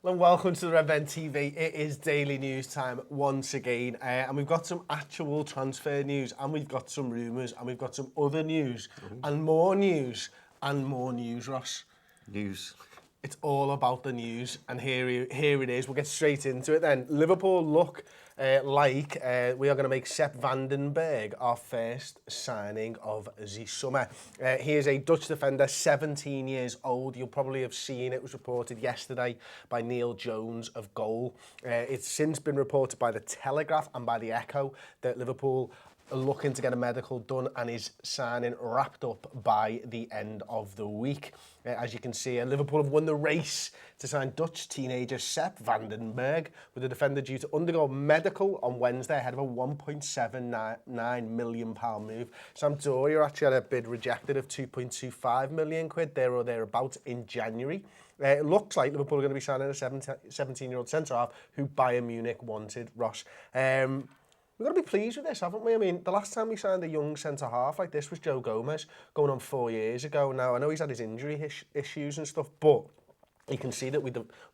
And welcome to the Redmen TV. It is daily news time once again, and we've got some actual transfer news, and we've got some rumours, and we've got some other news, and more news, and more news, Ross. News. It's all about the news, and here it is. We'll get straight into it then. Liverpool look like we are going to make Sepp Berg our first signing of the summer. He is a Dutch defender, 17 years old. You'll probably have seen it was reported yesterday by Neil Jones of Goal. It's since been reported by the Telegraph and by the Echo that Liverpool are looking to get a medical done and his signing wrapped up by the end of the week. As you can see, Liverpool have won the race to sign Dutch teenager Sepp Berg, with the defender due to undergo medical on Wednesday ahead of a £1.79 million move. Sampdoria actually had a bid rejected of £2.25 million there or thereabouts in January. It looks like Liverpool are going to be signing a 17-year-old centre-half who Bayern Munich wanted, Ross. We've got to be pleased with this, haven't we? I mean, the last time we signed a young centre-half like this was Joe Gomez, going on 4 years ago now. I know he's had his injury issues and stuff, but you can see that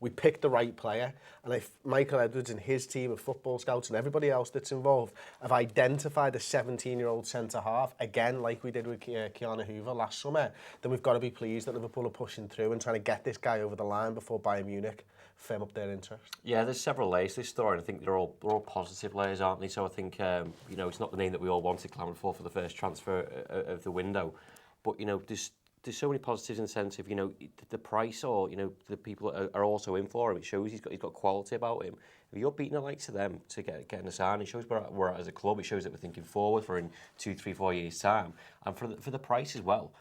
we picked the right player. And if Michael Edwards and his team of football scouts and everybody else that's involved have identified a 17-year-old centre-half, again, like we did with Keanu Hoover last summer, then we've got to be pleased that Liverpool are pushing through and trying to get this guy over the line before Bayern Munich firm up their interest. Yeah, there's several layers to this story, and I think they're all positive layers, aren't they? So I think it's not the name that we all wanted, clamoured for the first transfer of the window, but there's so many positives in the sense of the price, or the people that are also in for him. It shows he's got quality about him. If you're beating the likes of them to getting a sign, it shows where we're at as a club. It shows that we're thinking forward for in 2, 3, 4 years time, and for the price as well.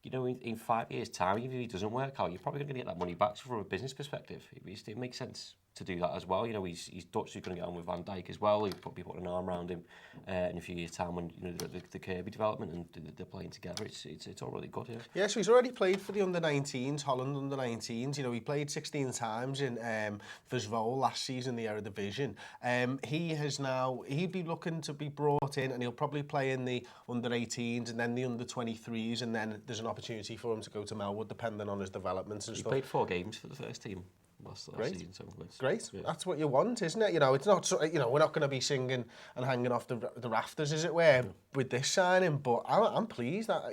In 5 years' time, even if he doesn't work out, you're probably going to get that money back. So from a business perspective, it makes sense to do that as well. He's Dutch, he's going to get on with Van Dijk as well. He'll probably put an arm around him in a few years' time when the Kirby development and they're playing together. It's all really good here. Yeah, so he's already played for the under-19s, Holland under-19s. He played 16 times in Visvol last season, the Eredivisie. He'd be looking to be brought in, and he'll probably play in the under-18s and then the under-23s, and then there's an opportunity for him to go to Melwood, depending on his developments and stuff. He played 4 games for the first team last season. So Great. Yeah. That's what you want, isn't it? It's not, we're not going to be singing and hanging off the rafters, as it were, with this signing, but I'm pleased that,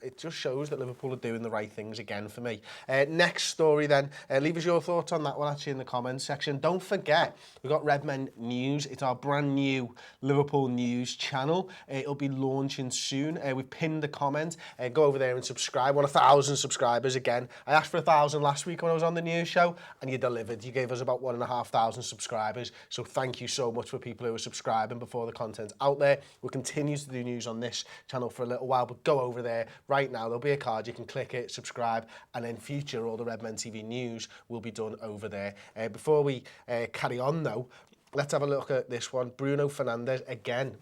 it just shows that Liverpool are doing the right things again for me. Next story then, leave us your thoughts on that one actually in the comments section. Don't forget, we've got Redmen News. It's our brand new Liverpool news channel. It'll be launching soon. We've pinned the comment. Go over there and subscribe. 1,000 subscribers again. I asked for 1,000 last week when I was on the news show, and you delivered. You gave us about 1,500 subscribers. So thank you so much for people who are subscribing before the content's out there. We'll continue to do news on this channel for a little while, but go over there right now. There'll be a card. You can click it, subscribe, and then future all the Redmen TV news will be done over there. Before we carry on though, let's have a look at this one. Bruno Fernandes again.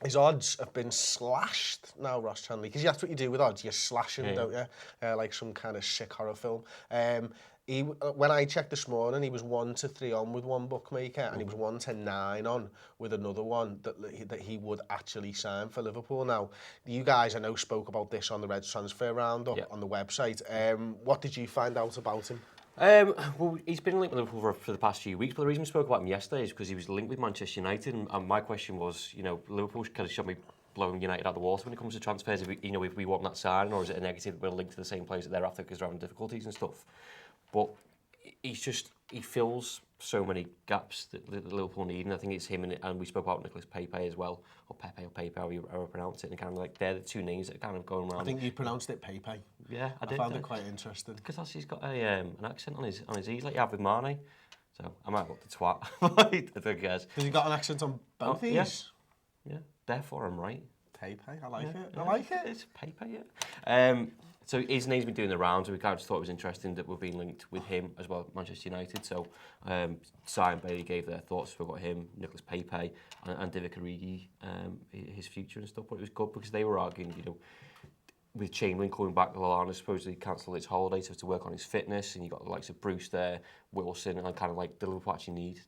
His odds have been slashed now, Ross Chanley, because that's what you do with odds. You slash them, don't you? Like some kind of sick horror film. When I checked this morning, he was 1-3 on with one bookmaker, and he was 1-9 on with another one that he would actually sign for Liverpool. Now, you guys, I know, spoke about this on the Reds transfer roundup on the website. What did you find out about him? Well, he's been linked with Liverpool for the past few weeks, but the reason we spoke about him yesterday is because he was linked with Manchester United, and my question was, Liverpool kind of showed me blowing United out of the water when it comes to transfers. If we want that signing, or is it a negative that we're linked to the same players that they're after because they're having difficulties and stuff? But he fills so many gaps that Liverpool need, and I think it's him and we spoke about Nicolas Pepe as well, or Pepe, however you pronounce it, and kind of like they're the two names that are kind of going around. I think you pronounced it Pepe. Yeah, I found it quite interesting because he's got an accent on his E's like you have with Mane. So I might look the twat. I think he has. Has he got an accent on both E's? Yeah. Therefore I'm right. Pepe, I like it. I like it. It's Pepe, yeah. So his name's been doing the rounds, and we kind of just thought it was interesting that we've been linked with him as well, Manchester United. So Cy and Bailey gave their thoughts. We've got him, Nicolas Pepe, and Divock Origi, his future and stuff. But it was good because they were arguing, with Chamberlain coming back, Lallana supposedly cancelled his holiday to work on his fitness, and you got the likes of Bruce there, Wilson, and kind of like the Liverpool actually need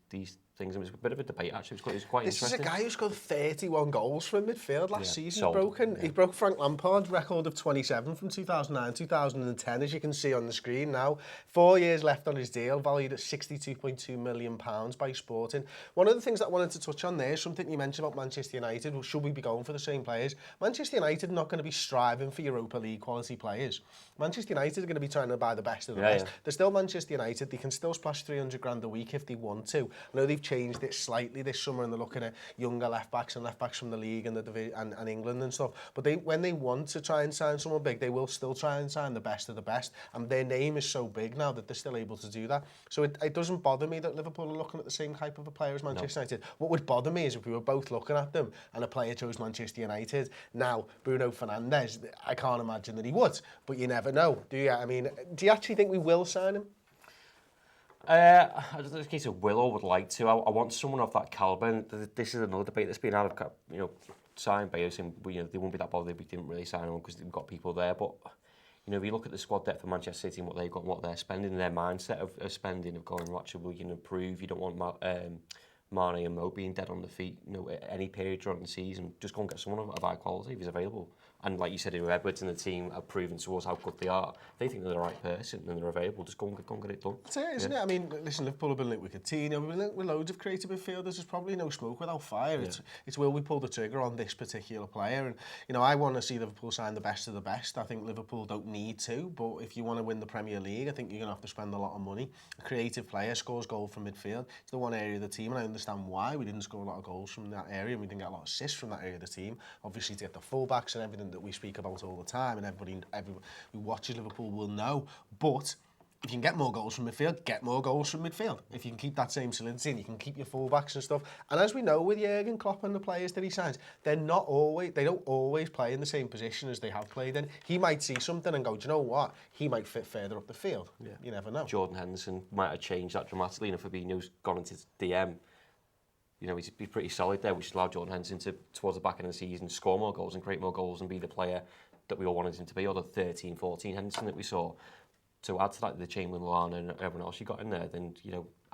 things. And it was a bit of a debate, actually. It was quite This interesting. is a guy who scored 31 goals from midfield last season. sold. He broke Frank Lampard's record of 27 from 2009, 2010, as you can see on the screen now. 4 years left on his deal, valued at £62.2 million by Sporting. One of the things that I wanted to touch on there is something you mentioned about Manchester United. Well, should we be going for the same players? Manchester United are not going to be striving for Europa League quality players. Manchester United are going to be trying to buy the best of the best. They're still Manchester United. They can still splash 300 grand a week if they want to. I know they've changed it slightly this summer and they're looking at younger left-backs and left-backs from the league and and England and stuff. But when they want to try and sign someone big, they will still try and sign the best of the best. And their name is so big now that they're still able to do that. So it doesn't bother me that Liverpool are looking at the same type of a player as Manchester United. What would bother me is if we were both looking at them and a player chose Manchester United. Now, Bruno Fernandes, I can't imagine that he would, but you never know, do you? I mean, do you actually think we will sign him? I don't think it's a case of will or would like to. I want someone of that calibre. And this is another debate that's been had. Signed by us, and they won't be that bothered if we didn't really sign them because we've got people there. But if you look at the squad depth of Manchester City and what they've got, and what they're spending, their mindset of spending, of going, actually, we can improve. You don't want Mane and Mo being dead on the feet. At any period during the season, just go and get someone of high quality if he's available. And like you said, Edwards and the team are proving to us how good they are. They think they're the right person and they're available. Just go and get it done. That's it, isn't it? I mean, listen, Liverpool have been linked with Coutinho, we've been linked with loads of creative midfielders. There's probably no smoke without fire. Yeah. It's will we pull the trigger on this particular player? And, I want to see Liverpool sign the best of the best. I think Liverpool don't need to, but if you want to win the Premier League, I think you're going to have to spend a lot of money. A creative player scores goal from midfield. It's the one area of the team, and I understand why we didn't score a lot of goals from that area, and we didn't get a lot of assists from that area of the team. Obviously, to get the full-backs and everything that we speak about all the time, and everybody who watches Liverpool will know. But if you can get more goals from midfield, get more goals from midfield. If you can keep that same salinity and you can keep your full-backs and stuff. And as we know with Jurgen Klopp and the players that he signs, they don't always play in the same position as they have played in. He might see something and go, do you know what? He might fit further up the field. Yeah. You never know. Jordan Henderson might have changed that dramatically, and if Fabinho's gone into DM, he's pretty solid there, which allowed Jordan Henderson towards the back end of the season, score more goals and create more goals and be the player that we all wanted him to be, or the 13, 14 Henderson that we saw. To add to that, the Chamberlain, Lallana and everyone else you got in there, then,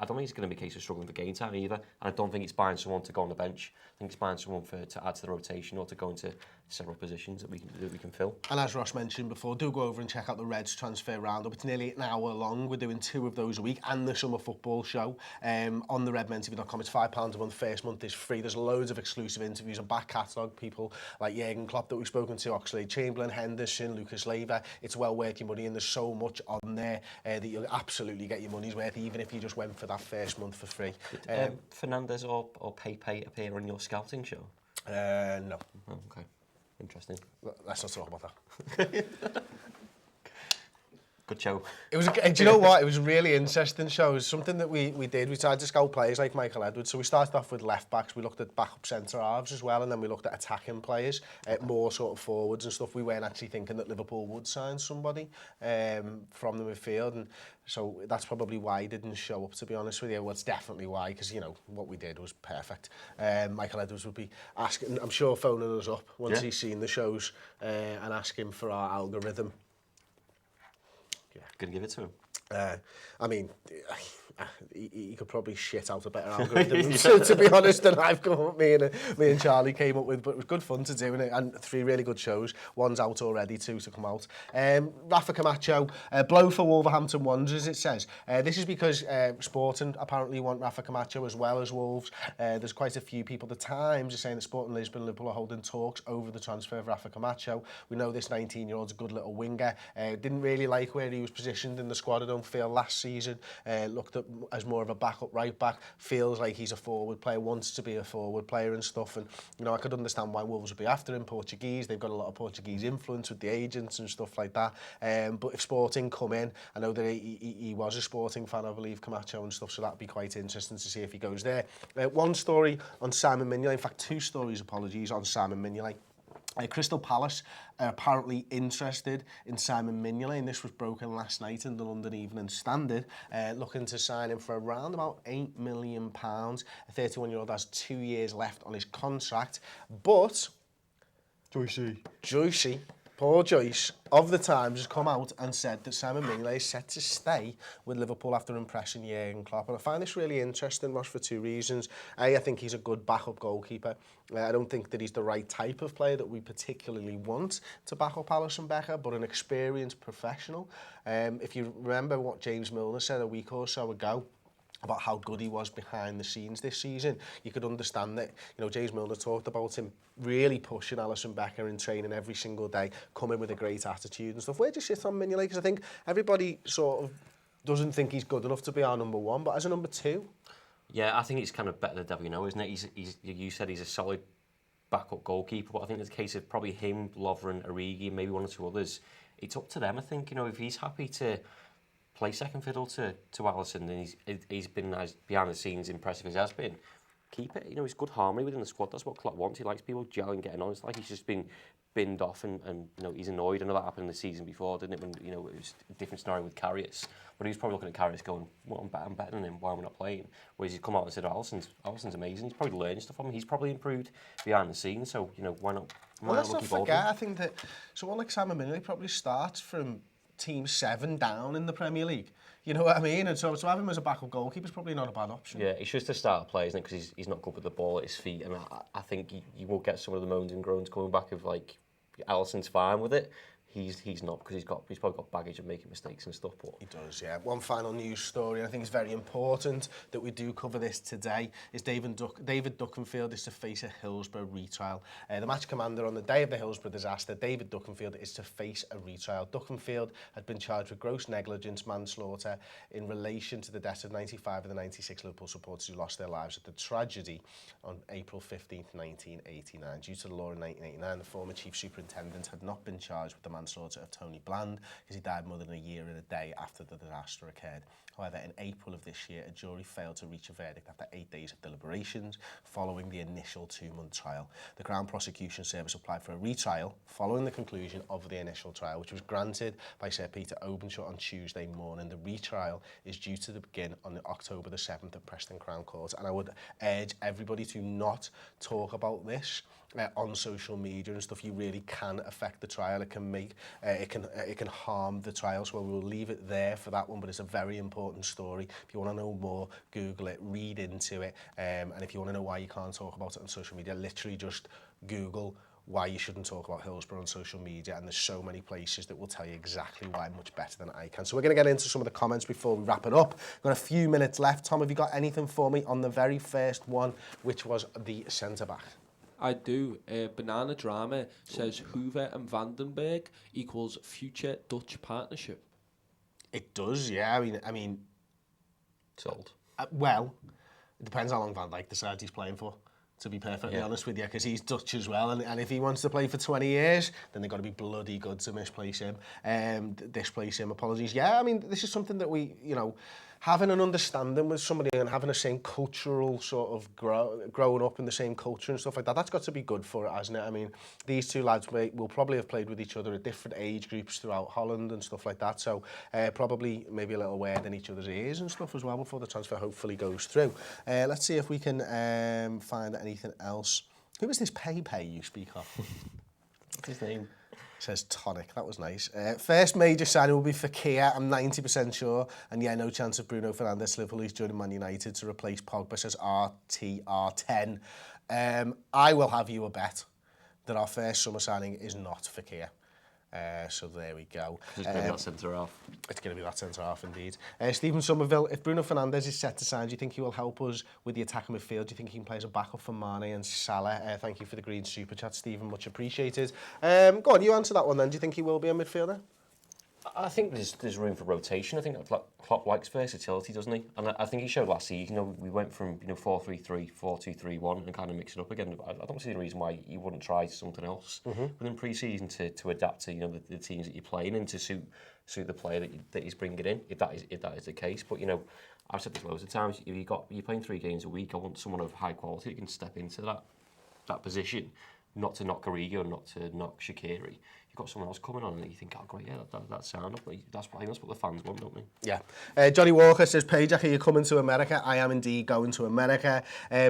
I don't think it's going to be a case of struggling for game time either. And I don't think it's buying someone to go on the bench. I think it's buying someone to add to the rotation or to go into several positions that we can fill. And as Ross mentioned before, do go over and check out the Reds transfer roundup. It's nearly an hour long. We're doing 2 of those a week and the summer football show on the redmentv.com. It's £5 a month. First month is free. There's loads of exclusive interviews and back catalogue. People like Jurgen Klopp that we've spoken to, Oxlade-Chamberlain, Henderson, Lucas Leiva. It's well worth your money, and there's so much on there that you'll absolutely get your money's worth, even if you just went for that first month for free. Did Fernandes or Pepe appear on your scouting show? No. Oh, okay. Interesting. Let's not talk about that. Good show. It was. Do you know what? It was a really interesting show. It was something that we did. We tried to scout players like Michael Edwards. So we started off with left backs. We looked at backup centre halves as well, and then we looked at attacking players, more sort of forwards and stuff. We weren't actually thinking that Liverpool would sign somebody from the midfield, and so that's probably why he didn't show up. To be honest with you, well, it's definitely why, because what we did was perfect. Michael Edwards would be asking, I'm sure, phoning us up once he's seen the shows and asking for our algorithm. Gonna give it to him. I mean, he could probably shit out a better algorithm, to be honest, than I've come up, me and Charlie came up with. But it was good fun to do, and 3 really good shows. One's out already, 2 to come out. Rafa Camacho, blow for Wolverhampton Wanderers, it says. This is because Sporting apparently want Rafa Camacho as well as Wolves. There's quite a few people. The Times are saying that Sporting Lisbon and Liverpool are holding talks over the transfer of Rafa Camacho. We know this 19-year-old's a good little winger. Didn't really like where he was positioned in the squad, I don't feel, last season. Looked at as more of a backup right back, feels like he's a forward player, wants to be a forward player and stuff, and I could understand why Wolves would be after him. Portuguese, they've got a lot of Portuguese influence with the agents and stuff like that, but if Sporting come in, I know that he was a Sporting fan, I believe, Camacho and stuff, so that'd be quite interesting to see if he goes there. One story on Simon Mignolet, in fact 2 stories, apologies, on Simon Mignolet. Crystal Palace are apparently interested in Simon Mignolet, and this was broken last night in the London Evening Standard, looking to sign him for around about £8 million. A 31-year-old has 2 years left on his contract, but... Juicy. Paul Joyce of the Times has come out and said that Simon Mignolet is set to stay with Liverpool after impressing Jurgen Klopp. And I find this really interesting, Ross, for two reasons. A, I think he's a good backup goalkeeper. I don't think that he's the right type of player that we particularly want to back up Alisson Becker, but an experienced professional. If you remember what James Milner said a week or so ago, about how good he was behind the scenes this season, you could understand that, you know, James Milner talked about him really pushing Alisson Becker in training every single day, coming with a great attitude and stuff. Where do you sit on Mignolet? Because I think everybody sort of doesn't think he's good enough to be our number one, but as a number two? Yeah, I think it's kind of better the devil you know, isn't it? You said he's a solid backup goalkeeper, but I think it's a case of probably him, Lovren, Origi, and maybe one or two others. It's up to them, I think. You know, if he's happy to play second fiddle to Alisson, and he's been as behind the scenes impressive as he has been, keep it. You know, he's good harmony within the squad. That's what Klopp wants. He likes people gelling, getting on. It's like he's just been binned off and you know, he's annoyed. I know that happened in the season before, didn't it? When, you know, it was a different scenario with Karius. But he was probably looking at Karius going, well, I'm better than him, why am I not playing? Whereas he's come out and said, oh, Alisson's amazing. He's probably learning stuff from him. He's probably improved behind the scenes. So, you know, why not? Well, let's not forget, I think that someone like Simon Mignolet probably starts from team 7 down in the Premier League. You know what I mean? And so to have him as a backup goalkeeper is probably not a bad option. Yeah, he's just a starter player, isn't it? Because he's not good with the ball at his feet. And I think you will get some of the moans and groans coming back of, like, Alisson's fine with it. He's not, because he's probably got baggage of making mistakes and stuff. But he does, yeah. One final news story, and I think it's very important that we do cover this today, is David Duckenfield is to face a Hillsborough retrial. The match commander on the day of the Hillsborough disaster, David Duckenfield, is to face a retrial. Duckenfield had been charged with gross negligence, manslaughter, in relation to the deaths of 95 of the 96 Liverpool supporters who lost their lives at the tragedy on April 15th, 1989. Due to the law in 1989, the former chief superintendent had not been charged with the manslaughter of Tony Bland, because he died more than a year and a day after the disaster occurred. However, in April of this year, a jury failed to reach a verdict after 8 days of deliberations following the initial 2-month trial. The Crown Prosecution Service applied for a retrial following the conclusion of the initial trial, which was granted by Sir Peter Obenshot on Tuesday morning. The retrial is due to begin on October the 7th at Preston Crown Court, and I would urge everybody to not talk about this on social media and stuff. You really can affect the trial. It can make it can harm the trial, so we'll leave it there for that one. But it's a very important story. If you want to know more, Google it, read into it, and if you want to know why you can't talk about it on social media, literally just Google why you shouldn't talk about Hillsborough on social media, and there's so many places that will tell you exactly why much better than I can. So we're going to get into some of the comments before we wrap it up. We've got a few minutes left. Tom, have you got anything for me on the very first one, which was the centre-back? I do. Banana Drama says Hoover and Vandenberg equals future Dutch partnership. It does, yeah. I mean, sold. Well, it depends how long Van Dijk decides he's playing for, to be perfectly honest with you, because he's Dutch as well, and if he wants to play for 20 years, then they've got to be bloody good to displace him. Apologies. Yeah, I mean, this is something that we, you know, having an understanding with somebody and having the same cultural sort of growing up in the same culture and stuff like that, that's got to be good for it, hasn't it? I mean, these two lads will probably have played with each other at different age groups throughout Holland and stuff like that, so probably maybe a little word in each other's ears and stuff as well before the transfer hopefully goes through. Let's see if we can find anything else. Who is this Pepe you speak of? What's his name? Says Tonic, that was nice. First major signing will be for Kia, I'm 90% sure. And yeah, no chance of Bruno Fernandes. Liverpool is joining Man United to replace Pogba, says RTR10. I will have you a bet that our first summer signing is not for Kia. So there we go. It's going to be that centre-half. It's going to be that centre-half indeed. Stephen Somerville, if Bruno Fernandes is set to sign, do you think he will help us with the attacking midfield? Do you think he can play as a backup for Mane and Salah? Thank you for the green super chat, Stephen. Much appreciated. Go on, you answer that one then. Do you think he will be a midfielder? I think there's room for rotation. I think Klopp likes versatility, doesn't he? And I think he showed last season, you know, we went from 4-3-3, 4-2-3-1 and kind of mix it up again. I don't see any reason why you wouldn't try something else within pre-season to adapt to, you know, the teams that you're playing and to suit the player that he's bringing in, if that is the case. But, you know, I've said this loads of times, if you're playing 3 games a week, I want someone of high quality who can step into that position, not to knock Origi or not to knock Shaqiri. You've got someone else coming on and you think, oh, great, yeah, that's sound. That's what the fans want, don't they? Yeah. Johnny Walker says, Pajak, are you coming to America? I am indeed going to America.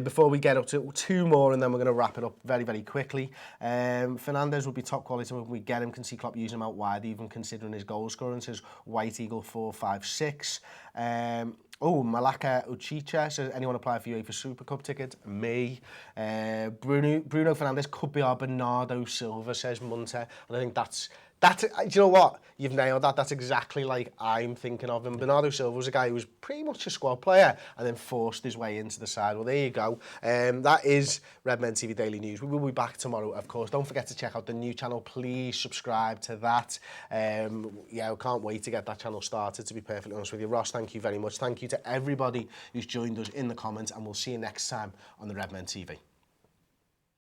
Before we get up to 2 more, and then we're going to wrap it up very, very quickly. Fernandes would be top quality when we get him. Can see Klopp using him out wide, even considering his goal scoring. Says White Eagle 456. Malaka Uchicha says, anyone apply for UEFA Super Cup ticket? Me. Bruno Fernandes could be our Bernardo Silva, says Munter. And I think that's do you know what? You've nailed that. That's exactly like I'm thinking of him. Bernardo Silva was a guy who was pretty much a squad player and then forced his way into the side. Well, there you go. That is Redmen TV Daily News. We will be back tomorrow, of course. Don't forget to check out the new channel. Please subscribe to that. I can't wait to get that channel started, to be perfectly honest with you. Ross, thank you very much. Thank you to everybody who's joined us in the comments, and we'll see you next time on the Redmen TV.